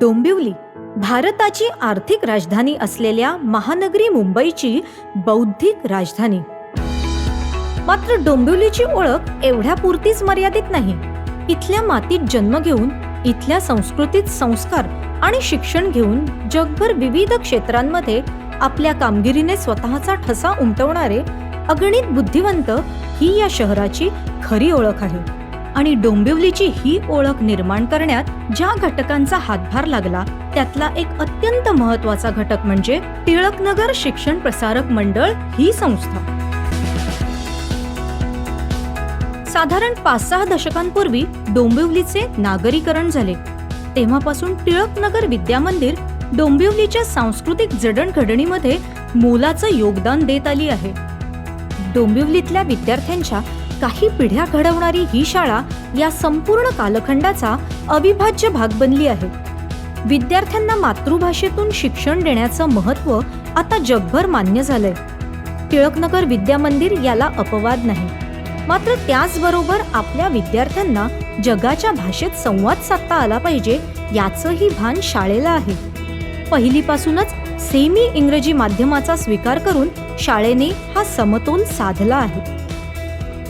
डोंबिवली भारताची आर्थिक राजधानी असलेल्या महानगरी मुंबईची बौद्धिक राजधानी. मात्र डोंबिवलीची ओळख एवढ्या पुरतीच मर्यादित नाही. इथल्या मातीत जन्म घेऊन, इथल्या संस्कृतीत संस्कार आणि शिक्षण घेऊन जगभर विविध क्षेत्रांमध्ये आपल्या कामगिरीने स्वतःचा ठसा उमटवणारे अगणित बुद्धिवंत ही या शहराची खरी ओळख आहे. आणि डोंबिवलीची ही ओळख निर्माण करण्यात ज्या घटकांचा हातभार लागला त्यातला एक अत्यंत महत्त्वाचा घटक म्हणजे टिळकनगर शिक्षण प्रसारक मंडळ ही संस्था. साधारण 5-6 दशकांपूर्वी डोंबिवलीचे नागरीकरण झाले. तेव्हापासून टिळकनगर विद्यामंदिर डोंबिवलीच्या सांस्कृतिक जडणघडणीमध्ये मोलाचं योगदान देत आली आहे. डोंबिवलीतल्या विद्यार्थ्यांच्या काही पिढ्या घडवणारी ही शाळा या संपूर्ण कालखंडाचा अविभाज्य भाग बनली आहे. विद्यार्थ्यांना मातृभाषेतून शिक्षण देण्याचं महत्त्व आता जगभर मान्य झालंय. टिळकनगर विद्यामंदिर याला अपवाद नाही. मात्र त्याचबरोबर आपल्या विद्यार्थ्यांना जगाच्या भाषेत संवाद साधता आला पाहिजे याचंही भान शाळेला आहे. पहिलीपासूनच सेमी इंग्रजी माध्यमाचा स्वीकार करून शाळेने हा समतोल साधला आहे.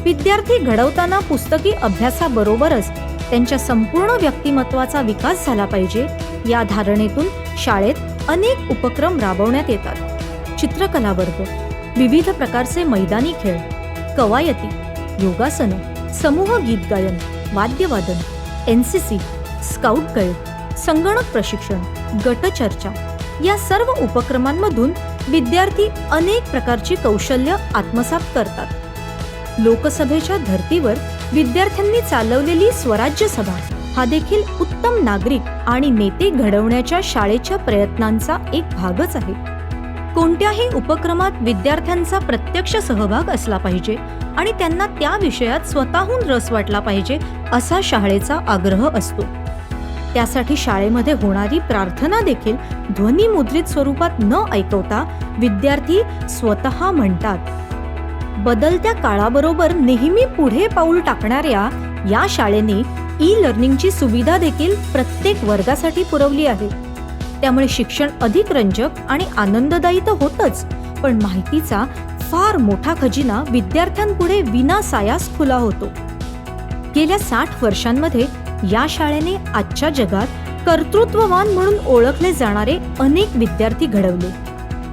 विद्यार्थी घडवताना पुस्तकी अभ्यासाबरोबरच त्यांच्या संपूर्ण व्यक्तिमत्वाचा विकास झाला पाहिजे या धारणेतून शाळेत अनेक उपक्रम राबवण्यात येतात. चित्रकला वर्ग, विविध प्रकारचे मैदानी खेळ, कवायती, योगासनं, समूह गीत गायन, वाद्यवादन, NCC, स्काउट गाईड, संगणक प्रशिक्षण, गटचर्चा या सर्व उपक्रमांमधून विद्यार्थी अनेक प्रकारची कौशल्य आत्मसात करतात. लोकसभेच्या धर्तीवर विद्यार्थ्यांनी चालवलेली स्वराज्य सभा हा देखील उत्तम नागरिक आणि नेते घडवण्याच्या शाळेच्या प्रयत्नांचा एक भागच आहे. कोणत्याही उपक्रमात विद्यार्थ्यांचा प्रत्यक्ष सहभाग असला पाहिजे आणि त्यांना त्या विषयात स्वतःहून रस वाटला पाहिजे असा शाळेचा आग्रह असतो. त्यासाठी शाळेमध्ये होणारी प्रार्थना देखील ध्वनिमुद्रित स्वरूपात न ऐकवता विद्यार्थी स्वतः म्हणतात. बदलत्या काळाबरोबर नेहमी पुढे पाऊल टाकणाऱ्या या शाळेने ई-लर्निंगची सुविधा देखील प्रत्येक वर्गासाठी पुरवली आहे. त्यामुळे शिक्षण अधिक रंजक आणि आनंददायी तर होतच, पण माहितीचा फार मोठा खजिना विद्यार्थ्यांपुढे विनासायास खुला होतो. गेल्या 60 वर्षांमध्ये या शाळेने आजच्या जगात कर्तृत्ववान म्हणून ओळखले जाणारे अनेक विद्यार्थी घडवले.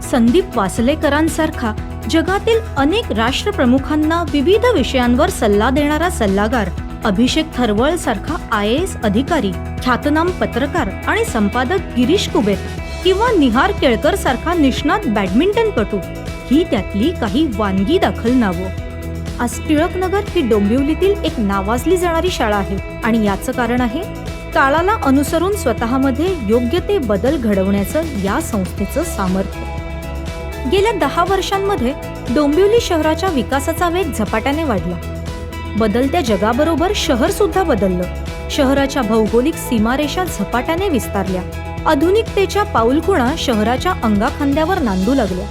संदीप वासलेकरांसारखा जगातील अनेक राष्ट्रप्रमुखांना विविध विषयांवर सल्ला देणारा सल्लागार, अभिषेक थरवळ सारखा IAS अधिकारी, ख्यातनाम पत्रकार आणि संपादक गिरीश कुबेर किंवा निहार केळकर सारखा निष्णात बॅडमिंटनपटू ही त्यातली काही वानगी दाखल नावं. आज टिळकनगर ही डोंबिवलीतील एक नावाजली जाणारी शाळा आहे आणि याचं कारण आहे काळाला अनुसरून स्वतःमध्ये योग्य ते बदल घडवण्याचं या संस्थेचं सामर्थ्य. गेल्या 10 वर्षांमध्ये डोंबिवली शहराच्या विकासाचा वेग झपाट्याने वाढला. बदलत्या जगाबरोबर शहर सुद्धा बदललं. शहराच्या भौगोलिक सीमारेषा झपाट्याने विस्तारल्या. आधुनिकतेच्या पाऊलखुणा शहराच्या अंगाखांद्यावर नांदू लागल्या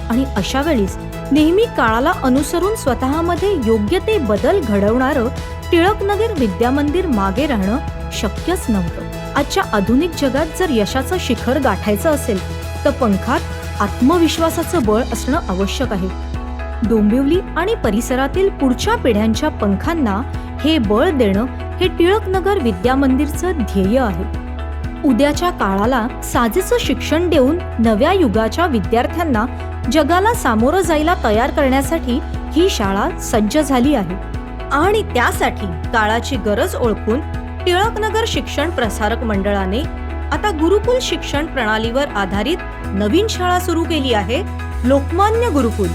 आणि अशा वेळीच नेहमी काळाला अनुसरून स्वतःमध्ये योग्य ते बदल घडवणारं टिळकनगर विद्यामंदिर मागे राहणं शक्यच नव्हतं. आजच्या आधुनिक जगात जर यशाचं शिखर गाठायचं असेल तर पंखात आत्मविश्वासाचं बळ असणं आवश्यक आहे. डोंबिवली आणि परिसरातील पुढच्या पिढ्यांच्या पंखांना हे बळ देणं हे टिळकनगर विद्यामंदिरचं ध्येय आहे. उद्याच्या काळाला साजेचं शिक्षण देऊन नव्या युगाच्या विद्यार्थ्यांना जगाला सामोरं जायला तयार करण्यासाठी ही शाळा सज्ज झाली आहे. आणि त्यासाठी काळाची गरज ओळखून टिळकनगर शिक्षण प्रसारक मंडळाने आता गुरुकुल शिक्षण प्रणालीवर आधारित नवीन शाळा सुरू केली आहे, लोकमान्य गुरुकुल.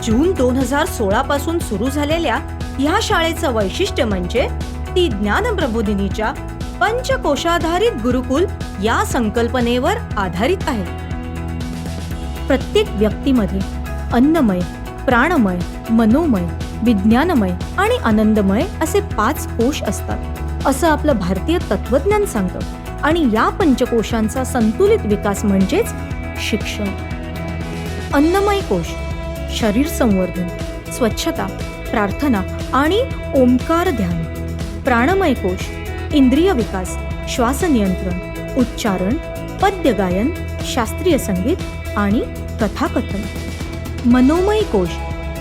जून 2016 पासून सुरू झालेल्या ह्या शाळेचं वैशिष्ट्य म्हणजे ती ज्ञानप्रबोधिनीच्या पंचकोशाधारित गुरुकुल या संकल्पनेवर आधारित आहे. प्रत्येक व्यक्तीमध्ये अन्नमय, प्राणमय, मनोमय, विज्ञानमय आणि आनंदमय असे 5 कोश असतात असं आपलं भारतीय तत्वज्ञान सांगतं. आणि या पंचकोशांचा संतुलित विकास म्हणजेच शिक्षण. अन्नमय कोश शरीर संवर्धन, स्वच्छता, प्रार्थना आणि ओंकार ध्यान. प्राणमय कोश, इंद्रिय विकास, श्वास नियंत्रण, उच्चारण, पद्य गायन, शास्त्रीय संगीत आणि कथाकथन. मनोमय कोश,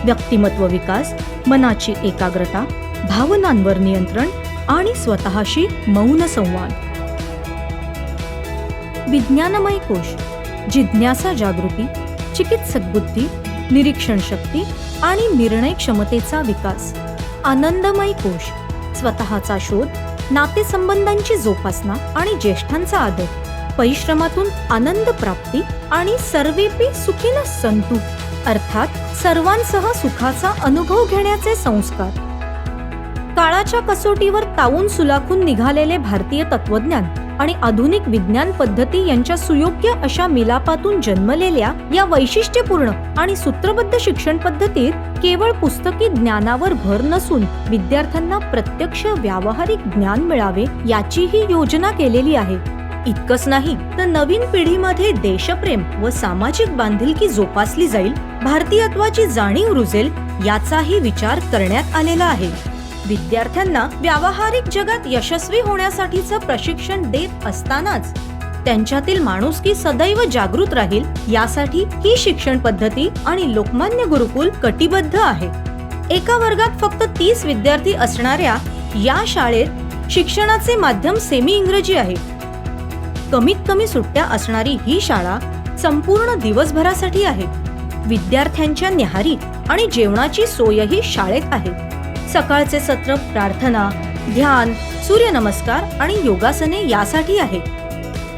व्यक्तिमत्व विकास, मनाची एकाग्रता, भावनांवर नियंत्रण आणि स्वतःशी मौन संवाद. विज्ञानमय कोश, जिज्ञासा जागृती, चिकित्सक बुद्धी, निरीक्षण शक्ती आणि निर्णय क्षमतेचा विकास. आनंदमय कोश, स्वतःचा शोध, नातेसंबंधांची जोपासना आणि ज्येष्ठांचा आदर, परिश्रमातून आनंद प्राप्ती आणि सर्वेपि सुखिनः सन्तु, अर्थात सर्वांसह सुखाचा अनुभव घेण्याचे संस्कार. काळाच्या कसोटीवर तावून सुलाखून निघालेले भारतीय तत्वज्ञान आणि आधुनिक विज्ञान पद्धती यांच्या सुयोग्य अशा मिलापातून जन्मलेल्या या वैशिष्ट्यपूर्ण आणि सूत्रबद्ध शिक्षण पद्धतीत केवळ पुस्तकी ज्ञानावर भर नसून विद्यार्थ्यांना प्रत्यक्ष व्यावहारिक ज्ञान मिळावे याचीही योजना केलेली आहे. इतकंच नाही तर नवीन पिढीमध्ये देशप्रेम व सामाजिक बांधिलकी जोपासली जाईल, भारतीयत्वाची जाणीव रुजेल याचाही विचार करण्यात आलेला आहे. विद्यार्थ्यांना व्यावहारिक जगात यशस्वी होण्यासाठीचं प्रशिक्षण देत असतानाच त्यांच्यातील माणुसकी सदैव जागृत राहील यासाठी ही शिक्षण पद्धती आणि लोकमान्य गुरुकुल कटिबद्ध आहे. एका वर्गात फक्त 30 विद्यार्थी असणाऱ्या या शाळेत शिक्षणाचे माध्यम सेमी इंग्रजी आहे. कमीत कमी सुट्ट्या असणारी ही शाळा संपूर्ण दिवसभरासाठी आहे. विद्यार्थ्यांच्या न्याहारी आणि जेवणाची सोयही शाळेत आहे. सकाळचे सत्र प्रार्थना, ध्यान, सूर्यनमस्कार आणि योगासने यासाठी आहे.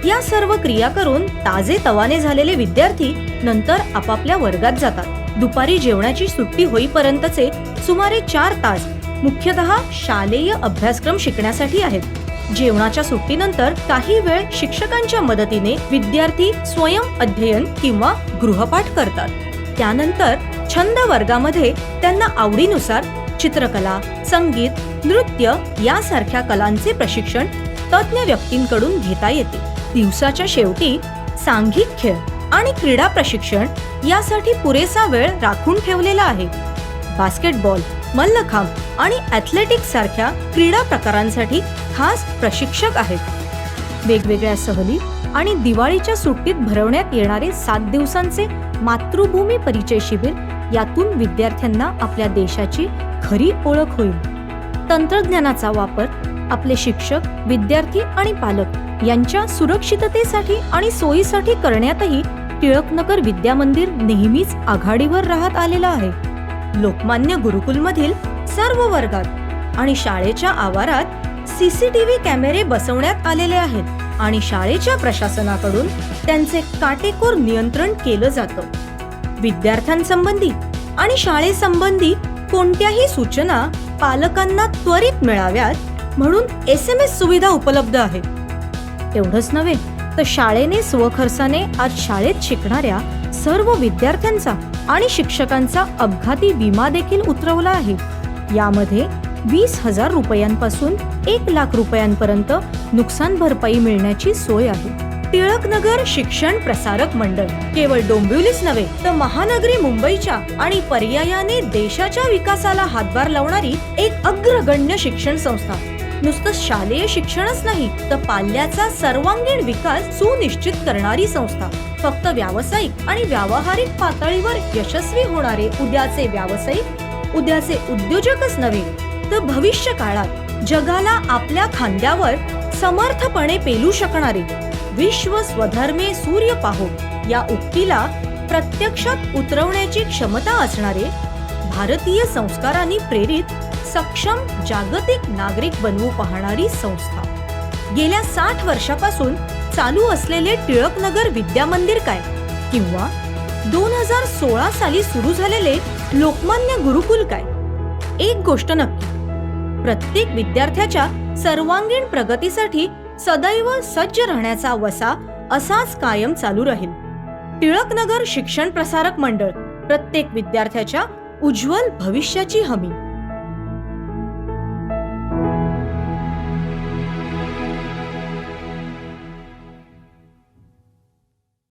या सर्व क्रिया करून ताजे तवाने झालेले विद्यार्थी नंतर आपापल्या वर्गात जातात. दुपारी जेवणाची सुट्टी होईपर्यंतचे सुमारे 4 तास मुख्यतः शालेय अभ्यासक्रम शिकण्यासाठी आहेत. जेवणाच्या सुट्टीनंतर काही वेळ शिक्षकांच्या मदतीने विद्यार्थी स्वयं अध्ययन किंवा गृहपाठ करतात. त्यानंतर छंद वर्गामध्ये त्यांना आवडीनुसार चित्रकला, संगीत, नृत्य यासारख्या कलांचे प्रशिक्षण तज्ञ व्यक्तींकडून घेता येते. दिवसाच्या शेवटी सांघिक खेळ आणि क्रीडा प्रशिक्षण यासाठी पुरेसा वेळ राखून ठेवलेला आहे. बास्केटबॉल, मल्लखांब आणि ॲथलेटिक्स सारख्या क्रीडा प्रकारांसाठी खास प्रशिक्षक आहेत. वेगवेगळ्या सहली आणि दिवाळीच्या सुट्टीत भरवण्यात येणारे 7 दिवसांचे मातृभूमी परिचय शिबिर यातून विद्यार्थ्यांना आपल्या देशाची खरी ओळख होईल. तंत्रज्ञानाचा वापर आपले शिक्षक, विद्यार्थी आणि पालक यांच्या सुरक्षिततेसाठी आणि सोयीसाठी करण्यातही टिळकनगर विद्यामंदिर नेहमीच आघाडीवर राहत आलेलं आहे. लोकमान्य गुरुकुलमधील सर्व वर्गात आणि शाळेच्या आवारात सीसीटीव्ही कॅमेरे बसवण्यात आलेले आहेत आणि शाळेच्या प्रशासनाकडून त्यांचे काटेकोर नियंत्रण केलं जातं. विद्यार्थ्यांसंबंधी आणि शाळेसंबंधी कोणत्याही सूचना पालकांना त्वरित मिळाव्यात म्हणून SMS सुविधा उपलब्ध आहे. एवढंच नव्हे तर शाळेने स्वखर्चाने आज शाळेत शिकणाऱ्या सर्व विद्यार्थ्यांचा आणि शिक्षकांचा अपघाती विमा देखील उतरवला आहे. यामध्ये 20,000 रुपयांपासून 1,00,000 रुपयांपर्यंत नुकसान भरपाई मिळण्याची सोय आहे. टिळकनगर शिक्षण प्रसारक मंडळ केवळ डोंबिवलीच नव्हे तर महानगरी मुंबईच्या आणि पर्यायाने देशाच्या विकासाला हातभार लावणारी एक अग्रगण्य शिक्षण संस्था. नुसतं शालेय शिक्षणच नाही तर पाल्याचा सर्वांगीण विकास सुनिश्चित करणारी संस्था. फक्त व्यावसायिक आणि व्यावहारिक पातळीवर यशस्वी होणारे उद्याचे व्यावसायिक, उद्याचे उद्योजकच नव्हे तर भविष्य काळात जगाला आपल्या खांद्यावर समर्थपणे पेलू शकणारे विश्व स्वधर्मे सूर्य पाहो या उक्तीला प्रत्यक्षात उतरवण्याची क्षमता असणारे, भारतीय संस्कारांनी प्रेरित सक्षम जागतिक नागरिक बनवू पाहणारी संस्था. गेल्या 60 वर्षापासून चालू असलेले टिळकनगर विद्यामंदिर काय किंवा 2016 साली सुरू झालेले लोकमान्य गुरुकुल काय? एक गोष्ट नक्की, प्रत्येक विद्यार्थ्याच्या सर्वांगीण प्रगतीसाठी सदैव सज्ज राहण्याचा वसा असाच कायम चालू राहील. टिळकनगर शिक्षण प्रसारक मंडळ, प्रत्येक विद्यार्थ्याच्या उज्ज्वल भविष्याची हमी.